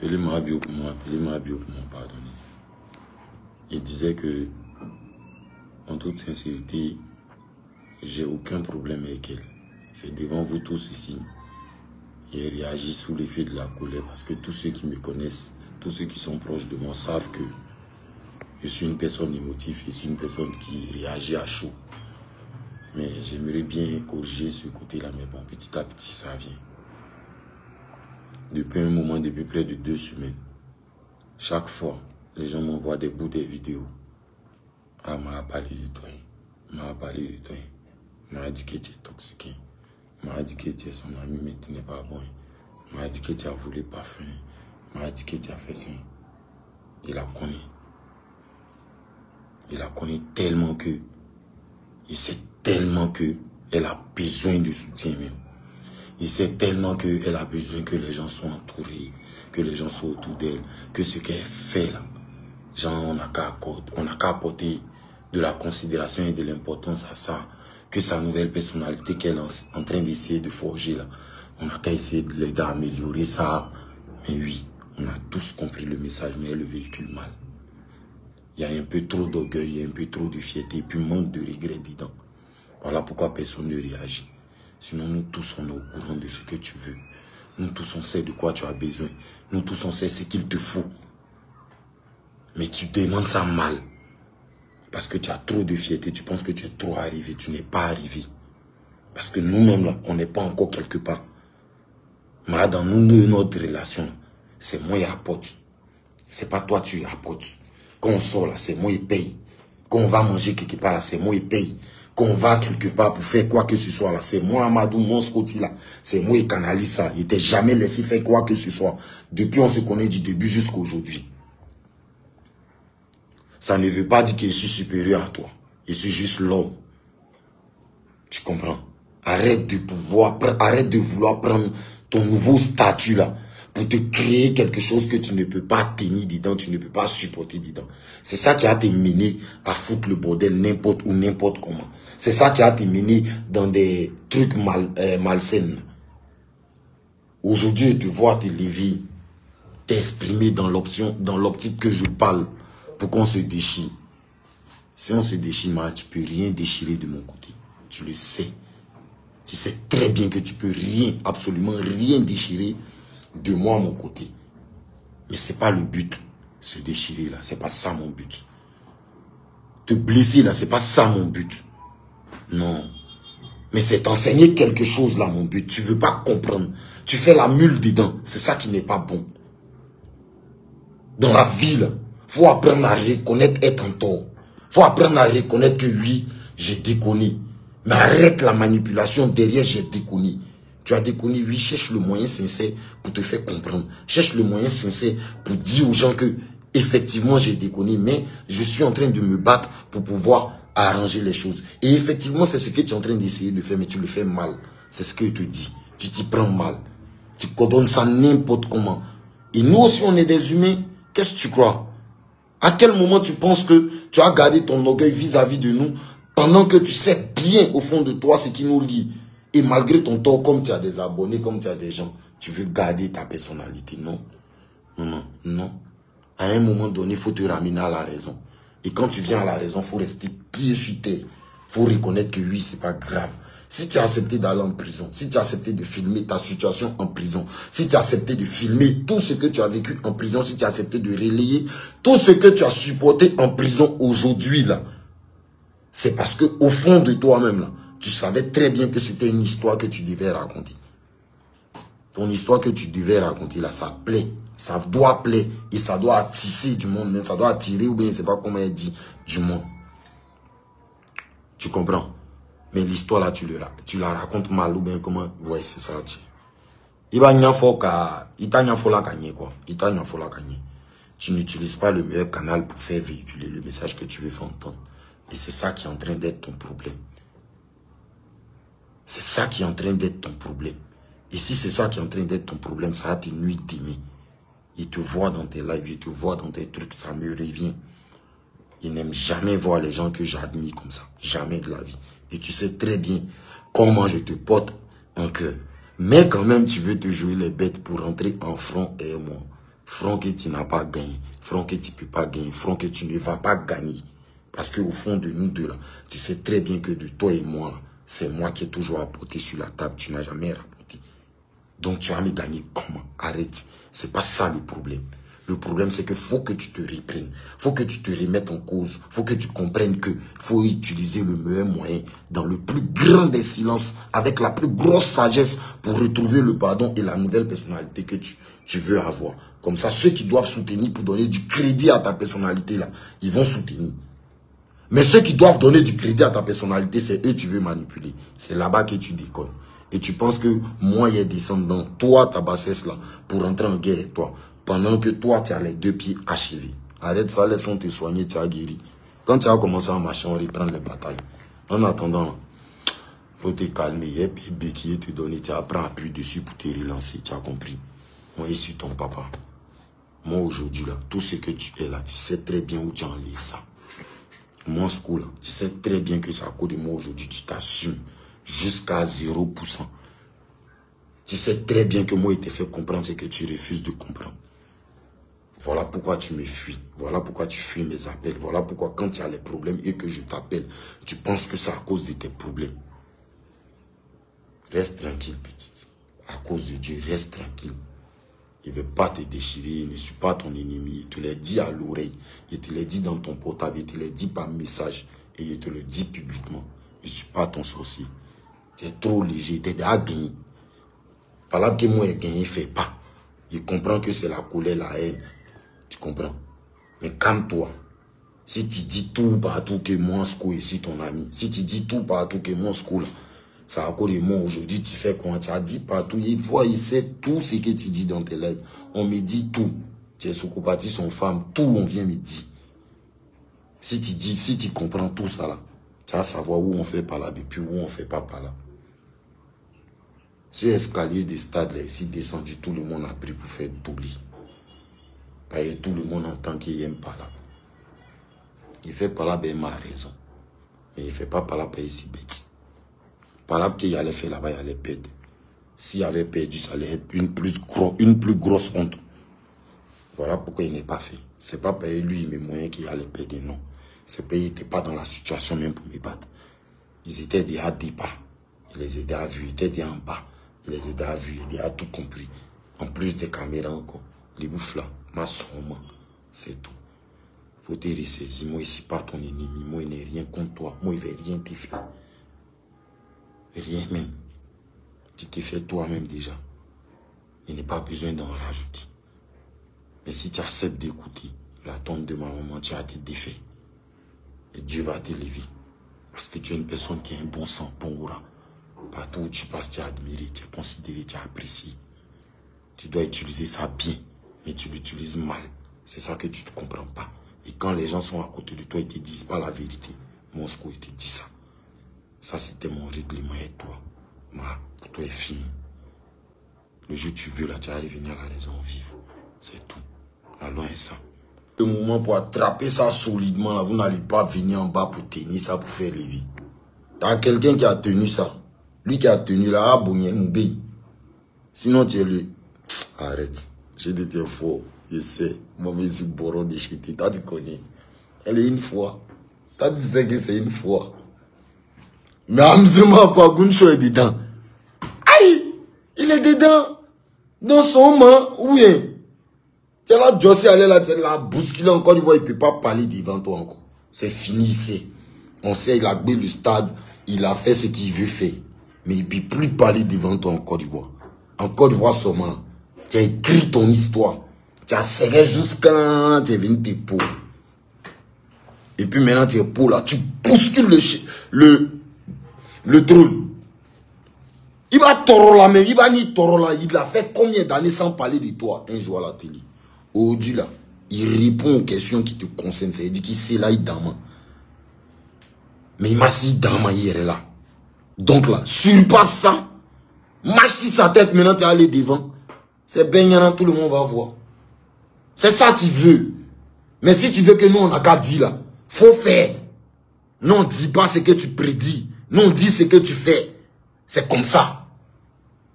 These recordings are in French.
Appelez-moi Bio pour m'en pardonner. Il disait que, en toute sincérité, j'ai aucun problème avec elle. C'est devant vous tous ici. Et elle réagit sous l'effet de la colère parce que tous ceux qui me connaissent, tous ceux qui sont proches de moi savent que je suis une personne émotive, je suis une personne qui réagit à chaud. Mais j'aimerais bien corriger ce côté-là, mais bon, petit à petit, ça vient. Depuis un moment, depuis près de 2 semaines, chaque fois, les gens m'envoient des bouts des vidéos. Ah, m'a parlé de toi. M'a parlé de toi. M'a dit que tu es toxique. M'a dit que tu es son ami, mais tu n'es pas bon. M'a dit que tu as voulu parfum. M'a dit que tu as fait ça. Il la connaît. Il la connaît tellement que, il sait tellement que elle a besoin de soutien même. Il sait tellement qu'elle a besoin que les gens soient entourés, que les gens soient autour d'elle, que ce qu'elle fait là, genre on n'a qu'à apporter de la considération et de l'importance à ça, que sa nouvelle personnalité qu'elle est en train d'essayer de forger là, on n'a qu'à essayer de l'aider à améliorer ça. Mais oui, on a tous compris le message, mais elle le véhicule mal. Il y a un peu trop d'orgueil, il y a un peu trop de fierté, et puis manque de regret dedans. Voilà pourquoi personne ne réagit. Sinon, nous tous, on est au courant de ce que tu veux. Nous tous, on sait de quoi tu as besoin. Nous tous, on sait ce qu'il te faut. Mais tu demandes ça mal. Parce que tu as trop de fierté. Tu penses que tu es trop arrivé. Tu n'es pas arrivé. Parce que nous-mêmes, là, on n'est pas encore quelque part. Mais dans nous, notre relation, c'est moi qui apporte. C'est pas toi qui apportes. Quand on sort, là, c'est moi qui paye. Quand on va manger quelque part, là, c'est moi qui paye. Quand on va quelque part pour faire quoi que ce soit là, c'est moi Amadou, mon Scotty là, c'est moi qui canalise ça. Il n'était jamais laissé faire quoi que ce soit. Depuis on se connaît du début jusqu'à aujourd'hui. Ça ne veut pas dire que je suis supérieur à toi. Je suis juste l'homme. Tu comprends? Arrête de vouloir prendre ton nouveau statut là pour te créer quelque chose que tu ne peux pas tenir dedans, tu ne peux pas supporter dedans. C'est ça qui a te mené à foutre le bordel n'importe où, n'importe comment. C'est ça qui a te mené dans des trucs malsains. Aujourd'hui, tu vois te lever, t'exprimer dans l'optique que je parle pour qu'on se déchire. Si on se déchire, tu peux rien déchirer de mon côté. Tu le sais. Tu sais très bien que tu peux rien, absolument rien déchirer de moi à mon côté. Mais c'est pas le but. Se déchirer là, c'est pas ça mon but. Te blesser là, c'est pas ça mon but. Non. Mais c'est t'enseigner quelque chose là mon but. Tu veux pas comprendre. Tu fais la mule dedans. C'est ça qui n'est pas bon. Dans la vie là, faut apprendre à reconnaître être en tort. Faut apprendre à reconnaître que oui, j'ai déconné. Mais arrête la manipulation derrière j'ai déconné. Tu as déconné, oui, cherche le moyen sincère pour te faire comprendre. Cherche le moyen sincère pour dire aux gens que effectivement j'ai déconné, mais je suis en train de me battre pour pouvoir arranger les choses. Et effectivement, c'est ce que tu es en train d'essayer de faire, mais tu le fais mal. C'est ce que je te dis. Tu t'y prends mal. Tu coordonnes ça n'importe comment. Et nous aussi, on est des humains. Qu'est-ce que tu crois? À quel moment tu penses que tu as gardé ton orgueil vis-à-vis de nous pendant que tu sais bien au fond de toi ce qui nous lie? Et malgré ton tort, comme tu as des abonnés, comme tu as des gens, tu veux garder ta personnalité. Non. Non, non, non. À un moment donné, il faut te ramener à la raison. Et quand tu viens à la raison, il faut rester pied sur terre. Il faut reconnaître que oui, c'est pas grave. Si tu as accepté d'aller en prison, si tu as accepté de filmer ta situation en prison, si tu as accepté de filmer tout ce que tu as vécu en prison, si tu as accepté de relayer tout ce que tu as supporté en prison aujourd'hui, là, c'est parce que au fond de toi-même, là, tu savais très bien que c'était une histoire que tu devais raconter. Ton histoire que tu devais raconter, là, ça plaît. Ça doit plaire. Et ça doit attirer du monde. Même ça doit attirer, ou bien, je ne sais pas comment elle dit, du monde. Tu comprends? Mais l'histoire, là, tu la racontes mal, ou bien comment... Ouais, c'est ça. Tu n'utilises pas le meilleur canal pour faire véhiculer le message que tu veux faire entendre. Et c'est ça qui est en train d'être ton problème. C'est ça qui est en train d'être ton problème. Et si c'est ça qui est en train d'être ton problème, ça va te nuire d'aimer. Il te voit dans tes lives, il te voit dans tes trucs, ça me revient. Il n'aime jamais voir les gens que j'admire comme ça. Jamais de la vie. Et tu sais très bien comment je te porte en cœur. Mais quand même, tu veux te jouer les bêtes pour rentrer en front et moi. front que tu n'as pas gagné, front que tu ne peux pas gagner, front que tu ne vas pas gagner. Parce qu'au fond de nous deux, là, tu sais très bien que de toi et moi, c'est moi qui ai toujours apporté sur la table, tu n'as jamais rapporté. Donc tu as jamais gagné comment? Arrête. C'est pas ça le problème. Le problème, c'est qu'il faut que tu te reprennes. Il faut que tu te remettes en cause. Il faut que tu comprennes qu'il faut utiliser le meilleur moyen dans le plus grand des silences, avec la plus grosse sagesse pour retrouver le pardon et la nouvelle personnalité que tu veux avoir. Comme ça, ceux qui doivent soutenir pour donner du crédit à ta personnalité, là, ils vont soutenir. Mais ceux qui doivent donner du crédit à ta personnalité, c'est eux que tu veux manipuler. C'est là-bas que tu décolles. Et tu penses que moi, il y a descendant, toi, ta bassesse là, pour entrer en guerre avec toi. Pendant que toi, tu as les 2 pieds achevés. Arrête ça, laisse-on te soigner, tu as guéri. Quand tu as commencé à marcher, on reprend les batailles. En attendant, il faut te calmer. Et puis, béquiller te donner, tu apprends à appuyer dessus pour te relancer, tu as compris. Moi, je suis ton papa. Moi, aujourd'hui, là, tout ce que tu es là, tu sais très bien où tu as enlevé ça. Mon school, là, tu sais très bien que c'est à cause de moi aujourd'hui, tu t'assumes jusqu'à 0%. Tu sais très bien que moi, il te fait comprendre ce que tu refuses de comprendre. Voilà pourquoi tu me fuis. Voilà pourquoi tu fuis mes appels. Voilà pourquoi quand tu as les problèmes et que je t'appelle, tu penses que c'est à cause de tes problèmes. Reste tranquille, petite. À cause de Dieu, reste tranquille. Il ne veut pas te déchirer, il ne suis pas ton ennemi. Il te l'a dit à l'oreille, il te l'a dit dans ton portable, il te l'a dit par message et il te le dit publiquement. Je ne suis pas ton sorcier. Tu es trop léger, tu es déjà gagné. Par là que moi, gagné, fait pas. Il comprend que c'est la colère, la haine. Tu comprends? Mais calme-toi. Si tu dis tout partout que moi, Sco ici, ton ami. Si tu dis tout partout que moi, Sco là. C'est à cause de moi aujourd'hui, tu fais quoi? Tu as dit partout. Il sait tout ce que tu dis dans tes lèvres. On me dit tout. Tu es Sokopati, son femme. Tout, on vient me dire. Si tu dis, si tu comprends tout ça là, tu vas savoir où on fait par là et puis où on fait pas par là. Ce escalier des stades là, ici descendu, tout le monde a pris pour faire douli. Parce que tout le monde entend qu'il n'aime pas là. Il fait par là, ben, il a raison. Mais il ne fait pas par là, ben, ici bête. Par là, qu'il allait faire là-bas, il allait perdre. S'il avait perdu, ça allait être une plus grosse honte. Voilà pourquoi il n'est pas fait. C'est pas parce que lui, il met moyen qu'il allait perdre, non. C'est parce qu'il n'était pas dans la situation même pour me battre. Ils étaient déjà à départ. Il les aidait à vue, ils étaient déjà en bas. Il les aidait à vue, il déjà tout compris. En plus des caméras encore. Les bouffes là, ma somme, c'est tout. Faut te ressaisir. Moi, ici, pas ton ennemi. Moi, il n'est rien contre toi. Moi, il ne va rien te faire. Rien même. Tu te fais toi-même déjà. Il n'est pas besoin d'en rajouter. Mais si tu acceptes d'écouter la tombe de ma maman, tu as été défait. Et Dieu va t'élever. Parce que tu es une personne qui a un bon sang, bon aura. Partout où tu passes, tu es admiré, tu es considéré, tu es apprécié. Tu dois utiliser ça bien, mais tu l'utilises mal. C'est ça que tu ne comprends pas. Et quand les gens sont à côté de toi, ils ne te disent pas la vérité. Moscou, il te dit ça. Ça, c'était mon règlement et toi. Pour toi, est fini. Le jour où tu veux, là, tu vas revenir à la raison vive. C'est tout. Allons à ça. Le moment pour attraper ça solidement, là, vous n'allez pas venir en bas pour tenir ça, pour faire lever. Il y a quelqu'un qui a tenu ça. Lui qui a tenu là, abonné, Moubé. Sinon, tu es le... Arrête. J'ai été fort. Je sais. Moi, je suis boron de chité. Toi, tu connais. Elle est une fois. Toi, tu sais que c'est une fois. Mais Amzema Paguncho est dedans. Aïe! Il est dedans. Dans son main. Oui. Tu es là, Jossé, elle est là, tu es là, bousculé encore, il ne peut pas parler devant toi encore. C'est fini ici. On sait, il a gbé le stade, il a fait ce qu'il veut faire. Mais il ne peut plus parler devant toi en Côte d'Ivoire. En Côte d'Ivoire seulement. Tu as écrit ton histoire. Tu as serré jusqu'à tu es venu tes peaux. Et puis maintenant, tes peaux là, tu bouscules le trône. Il va toro là, mais il va ni toro là. Il a fait combien d'années sans parler de toi un jour à la télé? Aujourd'hui là, il répond aux questions qui te concernent. Ça veut dire qu'il sait là, il dama. Mais il m'a si dama hier là. Donc là, surpasse ça. Marche sur sa tête, maintenant tu es allé devant. C'est baignant, tout le monde va voir. C'est ça que tu veux. Mais si tu veux que nous on n'a qu'à dire là, faut faire. Non, dis pas ce que tu prédis. Non, dis ce que tu fais. C'est comme ça.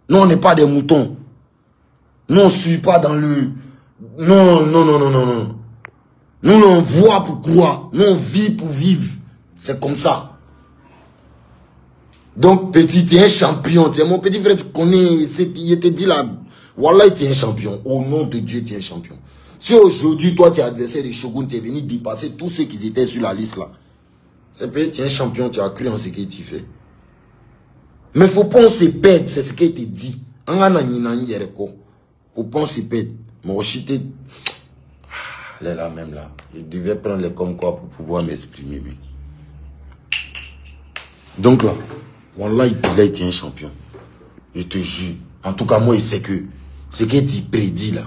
Nous, on n'est pas des moutons. Nous, on ne suit pas dans Non, non, non, non, non, non. Nous, on voit pour croire. Nous, on vit pour vivre. C'est comme ça. Donc, petit, tu es un champion. Tu es mon petit frère, tu connais. Il te dit là. Wallah, tu es un champion. Au nom de Dieu, tu es un champion. Si aujourd'hui, toi, tu es adversaire de Shogun, tu es venu dépasser tous ceux qui étaient sur la liste là. C'est peut-être tu es un champion, tu as cru en ce que tu fais. Mais faut pas on se perdre, c'est ce qu'il te dit. Faut pas on se perdre. Mon chité. Elle est là même là. Je devais prendre les comme quoi pour pouvoir m'exprimer. Donc là, voilà, il est un champion. Je te jure. En tout cas, moi, il sait que ce que tu prédis là,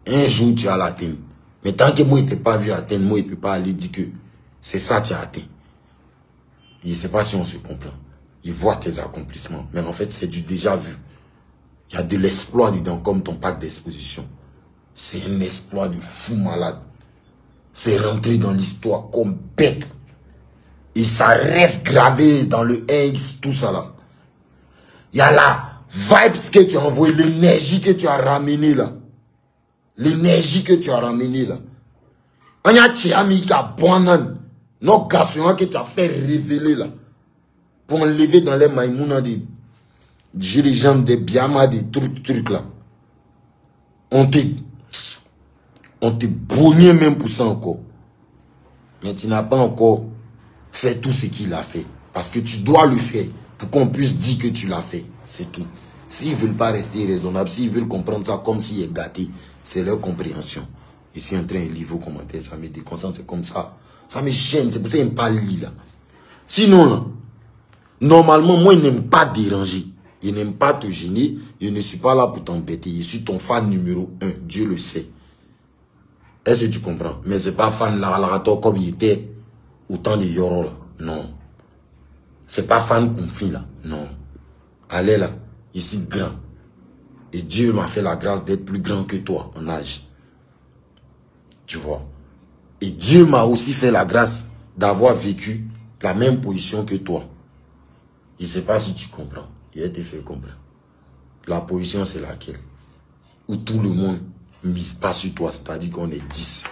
un jour tu as l'atteint. Mais tant que moi, il ne t'a pas vu atteindre, moi, il ne peut pas aller dire que c'est ça que tu as atteint. Il ne sait pas si on se comprend. Il voit tes accomplissements. Mais en fait, c'est du déjà vu. Il y a de l'exploit dedans, comme ton pack d'exposition. C'est un exploit de fou malade. C'est rentré dans l'histoire comme bête. Et ça reste gravé dans le X, tout ça là. Il y a la vibes que tu as envoyé, l'énergie que tu as ramené là. L'énergie que tu as ramené là. On y a Tchiami qui a bonan. Nos garçons que tu as fait révéler là. Pour enlever dans les maïmounas des dirigeants, des biamas, des trucs là. On te brouillé même pour ça encore. Mais tu n'as pas encore fait tout ce qu'il a fait. Parce que tu dois le faire pour qu'on puisse dire que tu l'as fait. C'est tout. S'ils ne veulent pas rester raisonnables, s'ils veulent comprendre ça comme s'il est gâté, c'est leur compréhension. Ici en train de lire vos commentaires, ça me déconcentre, c'est comme ça. Ça me gêne, c'est pour ça qu'il n'aime pas lire là. Sinon là, normalement, moi, il n'aime pas déranger. Il n'aime pas te gêner. Je ne suis pas là pour t'embêter. Je suis ton fan numéro 1. Dieu le sait. Est-ce que tu comprends? Mais c'est pas fan Laralato comme il était au temps de Yoro là. Non. C'est pas fan Konfi là. Non. Allez là. Je suis grand. Et Dieu m'a fait la grâce d'être plus grand que toi en âge. Tu vois. Et Dieu m'a aussi fait la grâce d'avoir vécu la même position que toi. Je ne sais pas si tu comprends. Il a été fait comprendre. La position, c'est laquelle? Où tout le monde ne mise pas sur toi. C'est-à-dire qu'on est 10.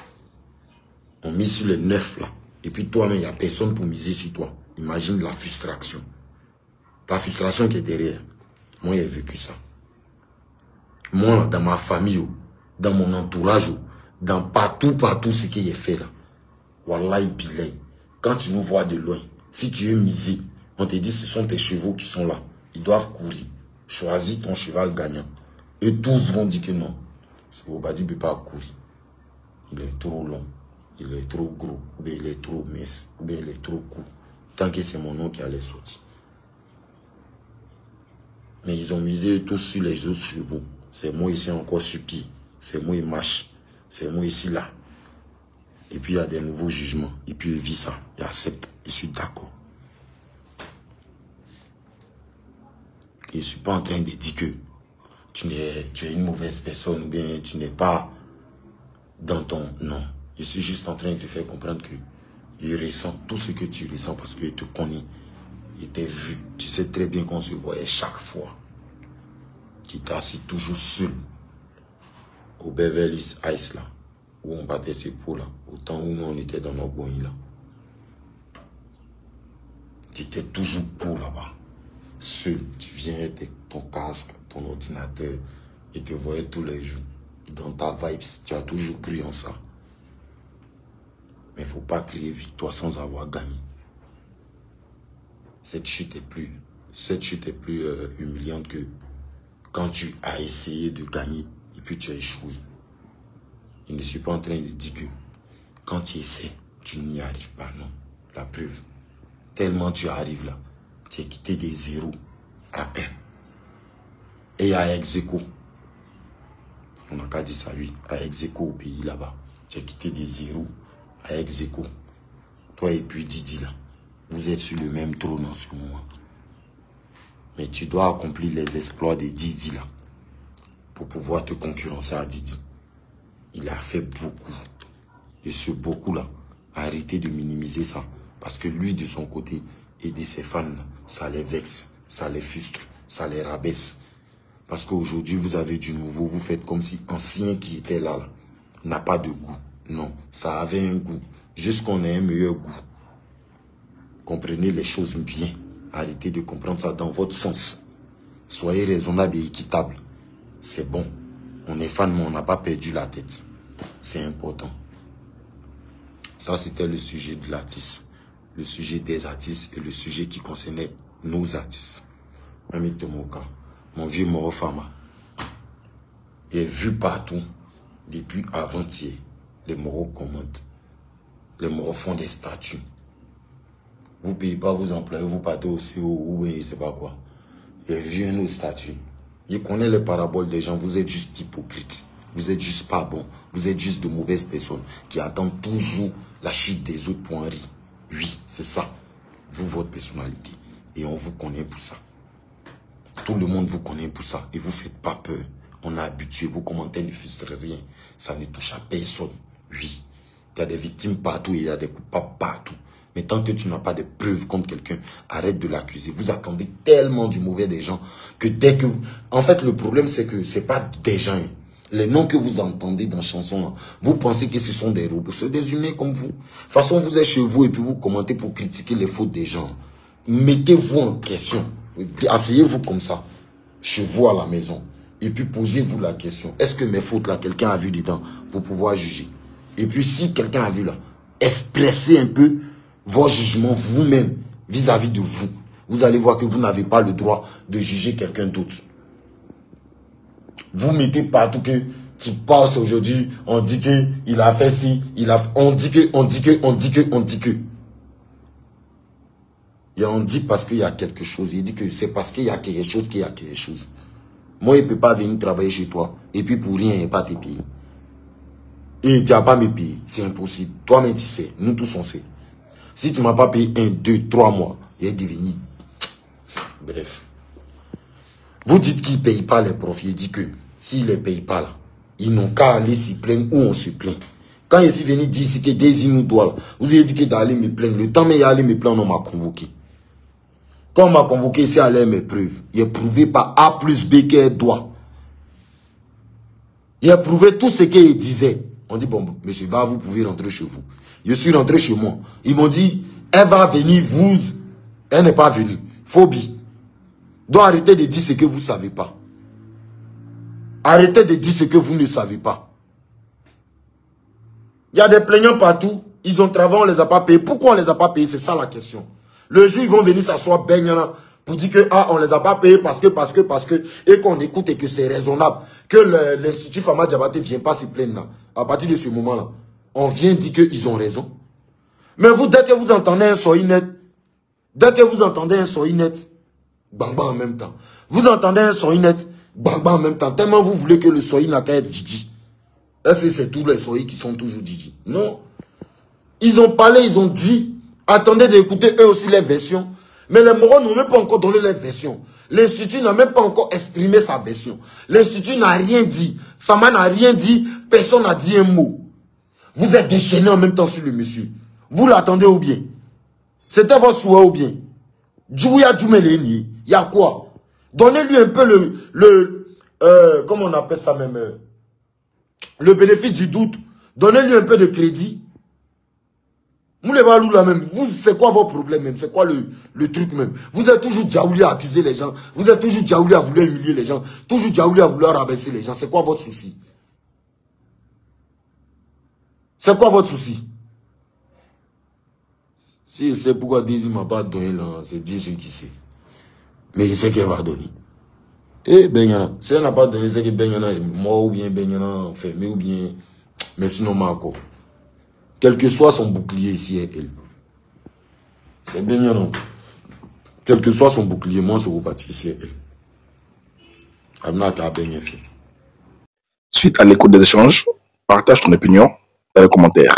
On mise sur les 9 là. Et puis toi-même, il n'y a personne pour miser sur toi. Imagine la frustration. La frustration qui est derrière. Moi, j'ai vécu ça. Moi, dans ma famille, dans mon entourage, dans partout ce que j'ai fait là. Wallahi bilay. Quand tu nous vois de loin, si tu es misé, on te dit ce sont tes chevaux qui sont là. Ils doivent courir. Choisis ton cheval gagnant. Et tous vont dire que non. Ce Obadi ne peut pas courir. Il est trop long. Il est trop gros. Ou bien il est trop mince. Ou bien il est trop court. Tant que c'est mon nom qui allait sortir. Mais ils ont misé tous sur les autres chevaux. C'est moi ici encore sur pied. C'est moi qui marche. C'est moi ici là. Et puis il y a des nouveaux jugements. Et puis il vit ça. Il accepte. Je suis d'accord. Je ne suis pas en train de dire que tu es une mauvaise personne ou bien tu n'es pas dans ton... Non. Je suis juste en train de te faire comprendre que je ressens tout ce que tu ressens parce que je te connais. Je t'ai vu. Tu sais très bien qu'on se voyait chaque fois. Tu t'es assis toujours seul au Beverly Hills là, où on battait ses peaux là, au temps où nous on était dans nos boîtes là. Tu étais toujours pour là-bas. Seul, tu viens avec ton casque, ton ordinateur, et te voyais tous les jours. Et dans ta vibe, tu as toujours cru en ça. Mais il ne faut pas crier victoire sans avoir gagné. Cette chute est plus humiliante que quand tu as essayé de gagner et puis tu as échoué. Je ne suis pas en train de dire que quand tu essaies, tu n'y arrives pas. Non. La preuve, tellement tu arrives là. Tu es quitté des 0 à 1. Et à ex-aequo. On n'a qu'à dire ça, lui. À ex-aequo au pays là-bas. Tu es quitté des 0 à ex-aequo. Toi et puis Didi là. Vous êtes sur le même trône en ce moment. Mais tu dois accomplir les exploits de Didi là. Pour pouvoir te concurrencer à Didi. Il a fait beaucoup. Et ce beaucoup là. Arrêtez de minimiser ça. Parce que lui de son côté et de ses fans, ça les vexe, ça les frustre, ça les rabaisse. Parce qu'aujourd'hui, vous avez du nouveau, vous faites comme si ancien qui était là. n'a pas de goût. Non, ça avait un goût. Juste qu'on ait un meilleur goût. Comprenez les choses bien. Arrêtez de comprendre ça dans votre sens. Soyez raisonnable et équitable. C'est bon. On est fan, mais on n'a pas perdu la tête. C'est important. Ça, c'était le sujet de l'artiste. Le sujet des artistes et le sujet qui concernait nos artistes. Ami Tomoka, mon vieux Moro Fama, est vu partout depuis avant-hier. Les Moros commentent. Les Moros font des statuts. Vous ne payez pas vos employés, vous partez aussi ou je ne sais pas quoi. Il vu un autre statut. Il connaît les paraboles des gens. Vous êtes juste hypocrites. Vous êtes juste pas bon. Vous êtes juste de mauvaises personnes qui attendent toujours la chute des autres pour en rire. Oui, c'est ça. Vous, votre personnalité. Et on vous connaît pour ça. Tout le monde vous connaît pour ça. Et vous ne faites pas peur. On a habitué. Vos commentaires ne frustrent rien. Ça ne touche à personne. Oui. Il y a des victimes partout et il y a des coupables partout. Mais tant que tu n'as pas de preuves contre quelqu'un, arrête de l'accuser. Vous attendez tellement du mauvais des gens que dès que... En fait, le problème, c'est que ce n'est pas des gens. Les noms que vous entendez dans la chanson, là, vous pensez que ce sont des robots. C'est des humains comme vous. De toute façon, vous êtes chez vous et puis vous commentez pour critiquer les fautes des gens. Mettez-vous en question. Asseyez-vous comme ça, chez vous à la maison. Et puis posez-vous la question. Est-ce que mes fautes, là, quelqu'un a vu dedans pour pouvoir juger? Et puis si quelqu'un a vu là, expressez un peu vos jugements vous-même vis-à-vis de vous. Vous allez voir que vous n'avez pas le droit de juger quelqu'un d'autre. Vous mettez partout que tu passes aujourd'hui, on dit que il a fait ci, on dit que. Et on dit parce qu'il y a quelque chose. Il dit que c'est parce qu'il y a quelque chose qu'il y a quelque chose. Moi, il ne peut pas venir travailler chez toi et puis pour rien, il ne pas te payer. Et tu n'as pas me payer, c'est impossible. Toi-même, tu sais, nous tous on sait. Si tu ne m'as pas payé 1, 2, 3 mois, il est devenu... Bref. Vous dites qu'il ne paye pas les profits. Il dit que s'il ne les paye pas là, ils n'ont qu'à aller s'y plaindre où on se plaint. Quand il est venu dire ici que Daisy nous doit là, vous avez dit que d'aller me plaindre. Le temps mais il allait me plaindre, on m'a convoqué. Quand on m'a convoqué, c'est aller mes preuves. Il est prouvé par A plus B qu'elle doit. Il a prouvé tout ce qu'il disait. On dit, bon, monsieur, bah, vous pouvez rentrer chez vous. Je suis rentré chez moi. Ils m'ont dit, elle va venir, vous. Elle n'est pas venue. Phobie. Donc arrêtez de dire ce que vous ne savez pas. Arrêtez de dire ce que vous ne savez pas. Il y a des plaignants partout. Ils ont travaillé, on ne les a pas payés. Pourquoi on ne les a pas payés? C'est ça la question. Le jour, ils vont venir s'asseoir, pour dire que, ah, on ne les a pas payés parce que, et qu'on écoute et que c'est raisonnable. Que l'Institut Fama Diabaté ne vient pas se plaindre là. À partir de ce moment-là, on vient dire qu'ils ont raison. Mais vous, dès que vous entendez un soy net, bang bang en même temps. Vous entendez un soy net, bang bang en même temps. Tellement vous voulez que le soy n'a qu'à être Didi. Est-ce que c'est tous les soy qui sont toujours Didi? Non. Ils ont parlé, ils ont dit. Attendez d'écouter eux aussi les versions. Mais les Moros n'ont même pas encore donné les versions. L'Institut n'a même pas encore exprimé sa version. L'Institut n'a rien dit. Fama n'a rien dit. Personne n'a dit un mot. Vous êtes déchaînés en même temps sur le monsieur. Vous l'attendez ou bien? C'était votre souhait ou bien? Djouya Djoumeleni. Il y a quoi? Donnez-lui un peu comment on appelle ça même? Le bénéfice du doute. Donnez-lui un peu de crédit. Vous les valous là même, c'est quoi vos problèmes même? C'est quoi le truc même? Vous êtes toujours Djaouli à accuser les gens. Vous êtes toujours Djaouli à vouloir humilier les gens. Toujours Djaouli à vouloir rabaisser les gens. C'est quoi votre souci? C'est quoi votre souci? Si c'est pourquoi Daisy m'a pas donné là, c'est Dieu ce qui sait. Mais il sait qu'elle va donner. Eh Benyana, si elle n'a pas donné, c'est que Benyana est mort ou bien Benyana enfermé ou bien... Mais sinon, Marco. Quel que soit son bouclier ici et elle. C'est bien, non? Quel que soit son bouclier, moi, je vais repartir ici et elle. Suite à l'écoute des échanges, partage ton opinion dans les commentaires.